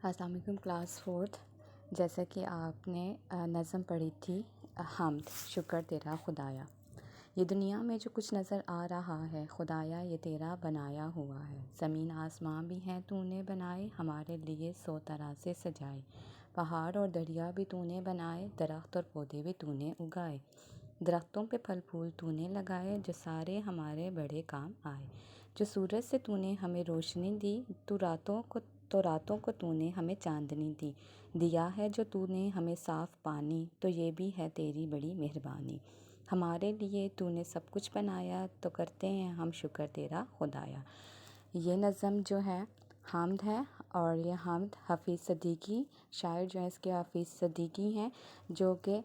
السلام علیکم class fourth. جیسا کہ آپ نے نظم پڑھی تھی حمد، شکر تیرا خدایا. یہ دنیا میں جو کچھ نظر آ رہا ہے خدایا یہ تیرا بنایا ہوا ہے. زمین آسمان بھی ہیں تو نے بنائے، ہمارے لیے 100 طرح سے سجائے. پہاڑ اور دریا بھی تو نے بنائے، درخت اور پودے بھی تو نے اگائے. درختوں پہ پھل پھول تو نے لگائے، جو سارے ہمارے بڑے کام آئے. جو سورج سے تو نے ہمیں روشنی دی، تو راتوں کو تو نے ہمیں چاندنی دی. دیا ہے جو تو نے ہمیں صاف پانی، تو یہ بھی ہے تیری بڑی مہربانی. ہمارے لیے تو نے سب کچھ بنایا، تو کرتے ہیں ہم شکر تیرا خدایا. یہ نظم جو ہے حمد ہے، اور یہ حمد حفیظ صدیقی شاعر جو ہے اس کے حفیظ صدیقی ہیں، جو کہ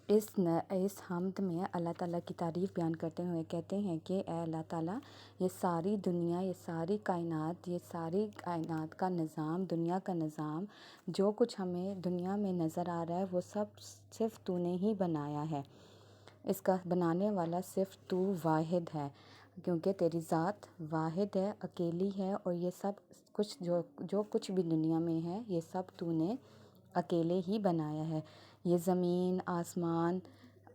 اس حمد میں اللہ تعالیٰ کی تعریف بیان کرتے ہوئے کہتے ہیں کہ اے اللہ تعالیٰ، یہ ساری دنیا، یہ ساری کائنات کا نظام، دنیا کا نظام، جو کچھ ہمیں دنیا میں نظر آ رہا ہے وہ سب صرف تو نے ہی بنایا ہے. اس کا بنانے والا صرف تو واحد ہے، کیونکہ تیری ذات واحد ہے، اکیلی ہے، اور یہ سب کچھ جو کچھ بھی دنیا میں ہے یہ سب تو نے اکیلے ہی بنایا ہے. یہ زمین، آسمان،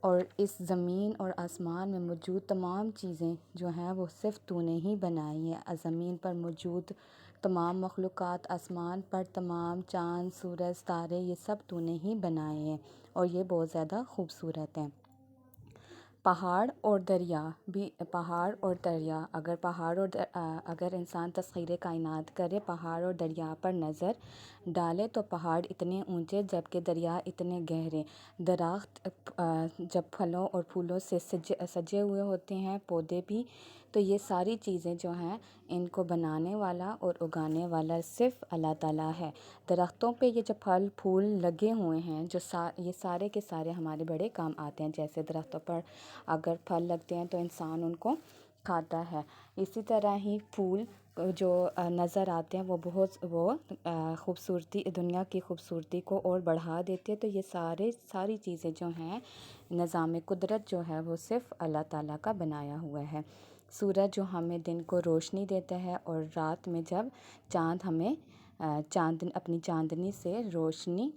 اور اس زمین اور آسمان میں موجود تمام چیزیں جو ہیں وہ صرف تو نے ہی بنائی ہیں. زمین پر موجود تمام مخلوقات، آسمان پر تمام چاند، سورج، ستارے، یہ سب تو نے ہی بنائے ہیں، اور یہ بہت زیادہ خوبصورت ہیں. پہاڑ اور دریا اگر انسان تسخیر کائنات کرے، پہاڑ اور دریا پر نظر ڈالے تو پہاڑ اتنے اونچے جبکہ دریا اتنے گہرے. درخت جب پھلوں اور پھولوں سے سجے ہوئے ہوتے ہیں، پودے بھی. تو یہ ساری چیزیں جو ہیں ان کو بنانے والا اور اگانے والا صرف اللہ تعالیٰ ہے. درختوں پہ یہ جو پھل پھول لگے ہوئے ہیں، یہ سارے کے سارے ہمارے بڑے کام آتے ہیں. جیسے درختوں پر اگر پھل لگتے ہیں تو انسان ان کو کھاتا ہے. اسی طرح ہی پھول جو نظر آتے ہیں وہ خوبصورتی، دنیا کی خوبصورتی کو اور بڑھا دیتے ہیں. تو یہ ساری چیزیں جو ہیں، نظام قدرت جو ہے وہ صرف اللہ تعالیٰ کا بنایا ہوا ہے. سورج جو ہمیں دن کو روشنی دیتا ہے، اور رات میں جب چاند ہمیں اپنی چاندنی سے روشنی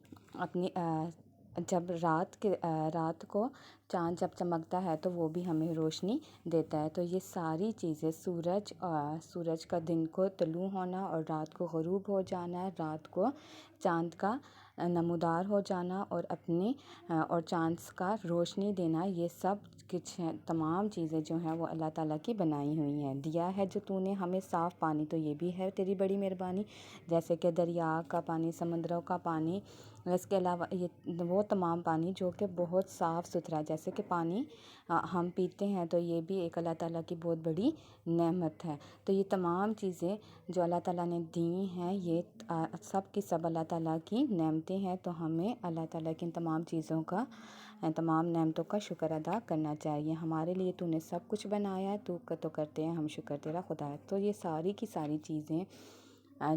جب رات کو چاند جب چمکتا ہے تو وہ بھی ہمیں روشنی دیتا ہے. تو یہ ساری چیزیں سورج کا دن کو طلوع ہونا اور رات کو غروب ہو جانا، رات کو چاند کا نمودار ہو جانا، اور چاند کا روشنی دینا، یہ سب کچھ ہیں. تمام چیزیں جو ہیں وہ اللہ تعالیٰ کی بنائی ہوئی ہیں. دیا ہے جو تو نے ہمیں صاف پانی، تو یہ بھی ہے تیری بڑی مہربانی. جیسے کہ دریا کا پانی، سمندروں کا پانی، اس کے علاوہ وہ تمام پانی جو کہ بہت صاف ستھرا ہے. جیسے کہ پانی ہم پیتے ہیں تو یہ بھی ایک اللہ تعالیٰ کی بہت بڑی نعمت ہے. تو یہ تمام چیزیں جو اللہ تعالیٰ نے دی ہیں، یہ سب کی سب اللہ تعالیٰ کی نعمتیں ہیں. تو ہمیں اللہ تعالیٰ کی تمام نعمتوں کا شکر ادا کرنا چاہیے. ہمارے لیے تو نے سب کچھ بنایا ہے، تو کرتے ہیں ہم شکر تیرا خدا ہے. تو یہ ساری کی ساری چیزیں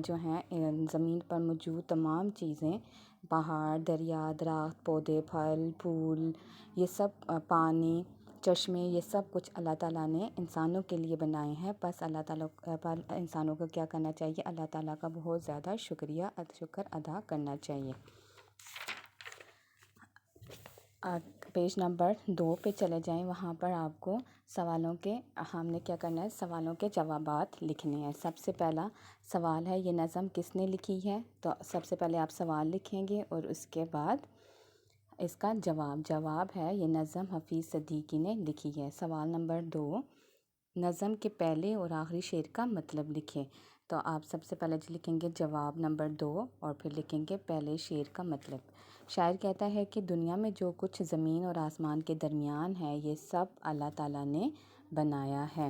جو ہیں زمین پر موجود تمام چیزیں، پہاڑ، دریا، درخت، پودے، پھل پھول، یہ سب پانی، چشمے، یہ سب کچھ اللہ تعالیٰ نے انسانوں کے لیے بنائے ہیں. بس اللہ تعالیٰ پر انسانوں کو کیا کرنا چاہیے؟ اللہ تعالیٰ کا بہت زیادہ شکر ادا کرنا چاہیے. پیج نمبر 2 پہ چلے جائیں. وہاں پر آپ کو ہم نے کیا کرنا ہے؟ سوالوں کے جوابات لکھنے ہیں. سب سے پہلا سوال ہے، یہ نظم کس نے لکھی ہے؟ تو سب سے پہلے آپ سوال لکھیں گے، اور اس کے بعد اس کا جواب ہے یہ نظم حفیظ صدیقی نے لکھی ہے. سوال نمبر 2، نظم کے پہلے اور آخری شعر کا مطلب لکھیں. تو آپ سب سے پہلے لکھیں گے جواب نمبر 2، اور پھر لکھیں گے پہلے شعر کا مطلب. شاعر کہتا ہے کہ دنیا میں جو کچھ زمین اور آسمان کے درمیان ہے یہ سب اللہ تعالیٰ نے بنایا ہے.